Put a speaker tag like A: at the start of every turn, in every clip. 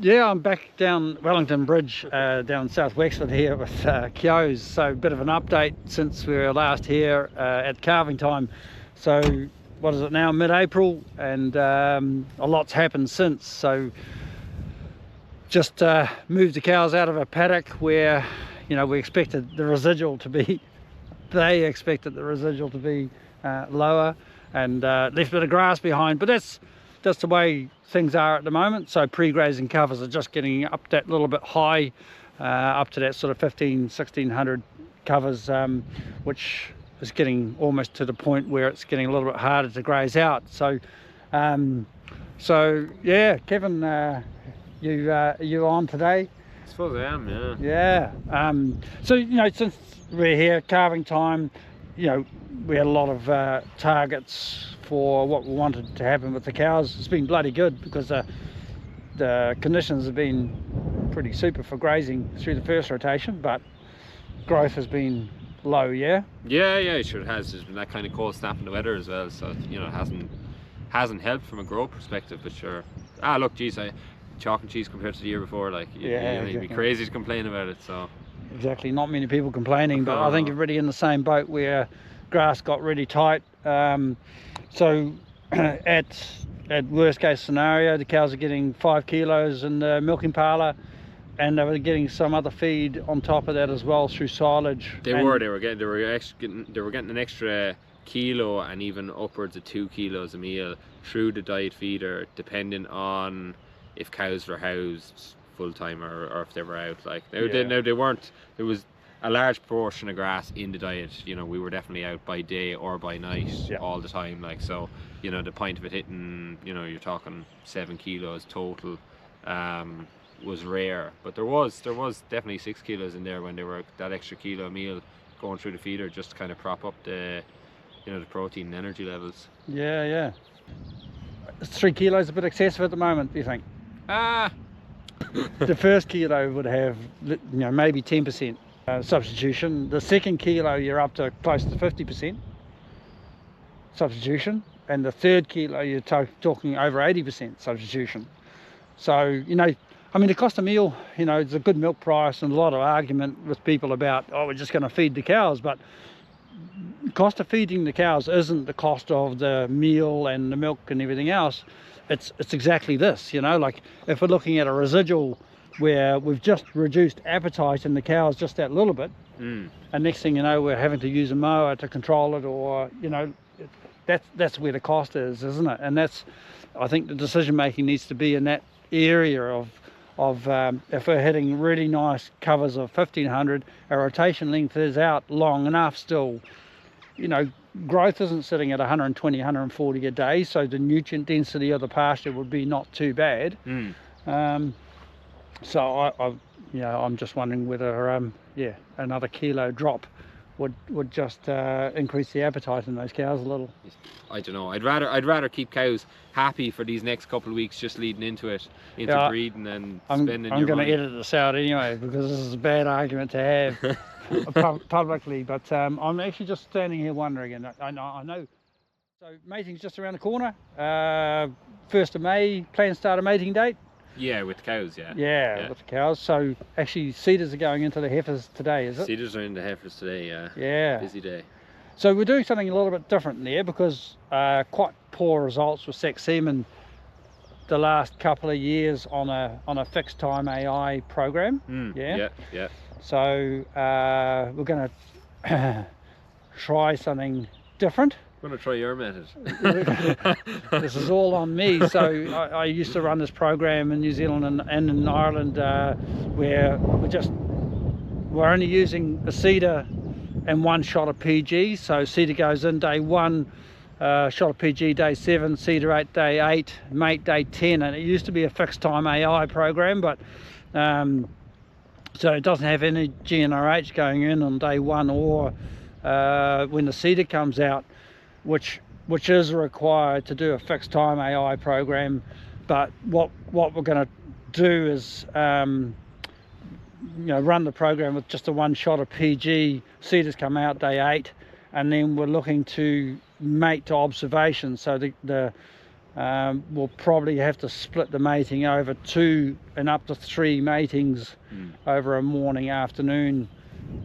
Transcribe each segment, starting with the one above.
A: Yeah, I'm back down Wellington Bridge, down South Wexford here with Kehoe. So a bit of an update since we were last here at calving time. So what is it now, mid-April, and a lot's happened since. So just moved the cows out of a paddock where, you know, we expected the residual to be, they expected the residual to be lower, and left a bit of grass behind, but that's the way things are at the moment. So pre-grazing covers are just getting up that little bit high, up to that sort of 1600 covers, which is getting almost to the point where it's getting a little bit harder to graze out. So so yeah, Kevin, you on today?
B: I suppose I am, yeah.
A: Yeah. So, you know, since we're here calving time, you know, we had a lot of targets for what we wanted to happen with the cows. It's been bloody good because the conditions have been pretty super for grazing through the first rotation, but growth has been low. Yeah,
B: Sure it has. There's been that kind of cold snap in the weather as well, so you know, it hasn't helped from a growth perspective. But sure, look, geez, chalk and cheese compared to the year before, like,
A: exactly.
B: You'd be crazy to complain about it. So
A: exactly, not many people complaining, but I think everybody in the same boat where grass got really tight. So at worst case scenario, the cows are getting 5 kilos in the milking parlour, and they were getting some other feed on top of that as well through silage.
B: They were getting an extra kilo and even upwards of 2 kilos a meal through the diet feeder, depending on if cows were housed full time or if they were out. Like they weren't. There was a large portion of grass in the diet. You know, we were definitely out by day or by night all the time. Like, so, you know, the point of it hitting, you know, you're talking 7 kilos total, was rare. But there was definitely 6 kilos in there when they were that extra kilo meal going through the feeder, just to kind of prop up the, you know, the protein and energy levels.
A: Yeah. 3 kilos a bit excessive at the moment, do you think? The first kilo would have, you know, maybe 10% substitution. The second kilo you're up to close to 50% substitution, and the third kilo you're talking over 80% substitution. So, you know, I mean, the cost of meal, you know, it's a good milk price, and a lot of argument with people about, oh, we're just going to feed the cows, but the cost of feeding the cows isn't the cost of the meal and the milk and everything else. It's exactly this, you know, like if we're looking at a residual where we've just reduced appetite in the cows just that little bit, and next thing you know, we're having to use a mower to control it, or, you know, that's where the cost is, isn't it? And that's, I think the decision making needs to be in that area of if we're hitting really nice covers of 1500, our rotation length is out long enough still. You know, growth isn't sitting at 120, 140 a day, so the nutrient density of the pasture would be not too bad. So I'm just wondering whether another kilo drop would just increase the appetite in those cows a little.
B: I don't know. I'd rather keep cows happy for these next couple of weeks, just leading into breeding and spending. I'm going to edit
A: this out anyway, because this is a bad argument to have publicly. But I'm actually just standing here wondering, and I know. So mating's just around the corner. 1st of May, planned start of mating date.
B: Yeah, with the cows, yeah.
A: Yeah, with the cows. So actually seeders are going into the heifers today, is it?
B: Seeders are in the heifers today, yeah.
A: Yeah.
B: Busy day.
A: So we're doing something a little bit different there, because quite poor results with sex semen the last couple of years on a fixed time AI program. Yeah. So we're going to try something different.
B: I'm going to try your method.
A: This is all on me. So I used to run this program in New Zealand and in Ireland, where we're only using a seeder and 1 shot of PG. So seeder goes in day 1, shot of PG day 7, seeder 8 day 8, mate day 10, and it used to be a fixed time AI program, but so it doesn't have any GnRH going in on day 1 or when the seeder comes out, which is required to do a fixed time AI program. But what we're going to do is you know, run the program with just a 1 shot of PG. Seeders come out day 8, and then we're looking to mate to observation. So the We'll probably have to split the mating over 2 and up to 3 matings over a morning, afternoon,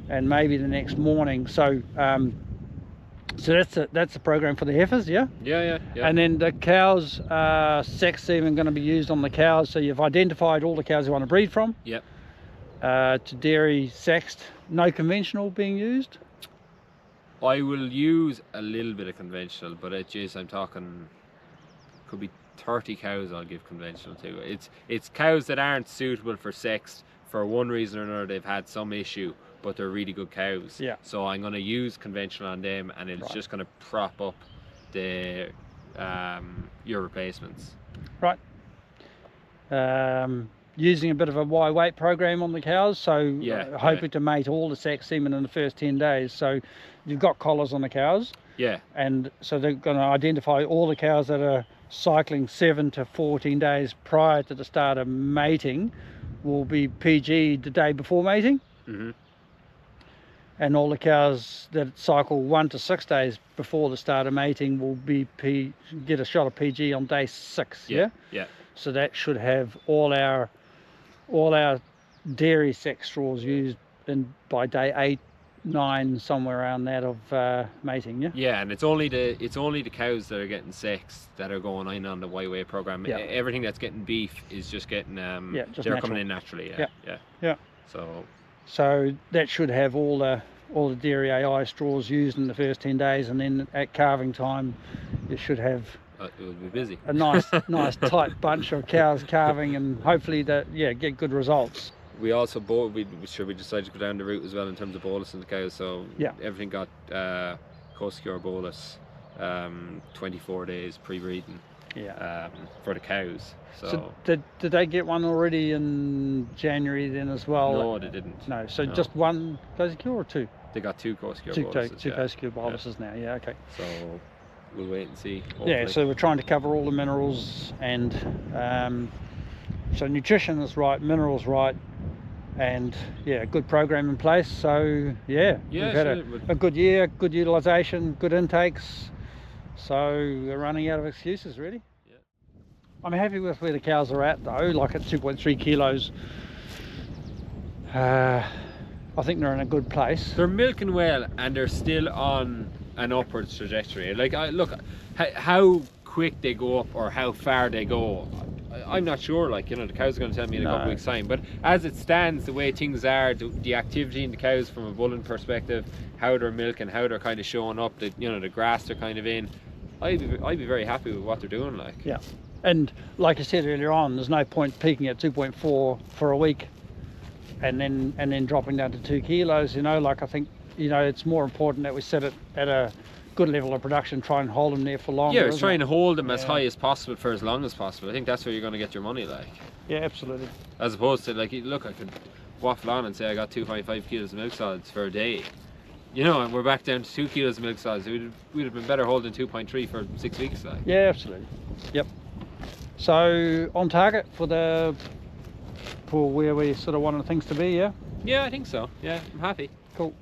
A: and maybe the next morning. So so that's the program for the heifers, yeah?
B: Yeah.
A: And then the cows, sex semen going to be used on the cows. So you've identified all the cows you want to breed from.
B: Yep.
A: To dairy sexed, no conventional being used.
B: I will use a little bit of conventional, but I'm talking, could be 30 cows I'll give conventional to. It's cows that aren't suitable for sex for one reason or another. They've had some issue, but they're really good cows.
A: Yeah.
B: So I'm going to use conventional on them, and it's just going to prop up the your replacements.
A: Right. Using a bit of a Y weight program on the cows, so hoping to mate all the sex semen in the first 10 days. So you've got collars on the cows.
B: Yeah.
A: And so they're going to identify all the cows that are cycling 7 to 14 days prior to the start of mating will be PG the day before mating. And all the cows that cycle 1 to 6 days before the start of mating will be get a shot of PG on day 6. Yeah. So that should have all our dairy sex straws used by day 8, 9, somewhere around that of mating.
B: Yeah, and it's only the cows that are getting sex that are going in on the Y-Way program. Everything that's getting beef is just getting
A: just
B: they're
A: natural.
B: coming in naturally.
A: Yeah. So that should have all the dairy AI straws used in the first 10 days, and then at calving time you should have
B: it will be busy.
A: A nice tight bunch of cows calving, and hopefully get good results.
B: We also we decided to go down the route as well in terms of bolus in the cows. So everything got co-secure bolus 24 days pre-breeding for the cows. So
A: did they get one already in January then as well?
B: No, they didn't.
A: No, so just one co-secure or 2?
B: They got 2 co-secure boluses.
A: Two co-secure boluses now. Yeah, okay.
B: So we'll wait and see. Hopefully.
A: Yeah, so we're trying to cover all the minerals, and so nutrition is right, minerals right, and good program in place. So we've had a good year, good utilisation, good intakes. So we're running out of excuses really. Yeah. I'm happy with where the cows are at though, like at 2.3 kilos. I think they're in a good place.
B: They're milking well, and they're still on an upwards trajectory. Like, look, how quick they go up or how far they go, I'm not sure. Like, the cows are going to tell me in a couple of weeks' time. But as it stands, the way things are, the activity in the cows from a bulling perspective, how they're milking, how they're kind of showing up, the grass they're kind of in, I'd be very happy with what they're doing. Like,
A: yeah, and like I said earlier on, there's no point peaking at 2.4 for a week, and then dropping down to 2 kilos. Like, I think it's more important that we set it at a good level of production, try and hold them there for longer.
B: Yeah, it's trying to hold them as high as possible for as long as possible. I think that's where you're going to get your money, like.
A: Yeah, absolutely.
B: As opposed to, like, look, I could waffle on and say I got 2.5 kilos of milk solids for a day, and we're back down to 2 kilos of milk solids. We'd have been better holding 2.3 for 6 weeks, like.
A: Yeah, absolutely. Yep. So on target for where we sort of wanted things to be, yeah?
B: Yeah, I think so. Yeah, I'm happy.
A: Cool.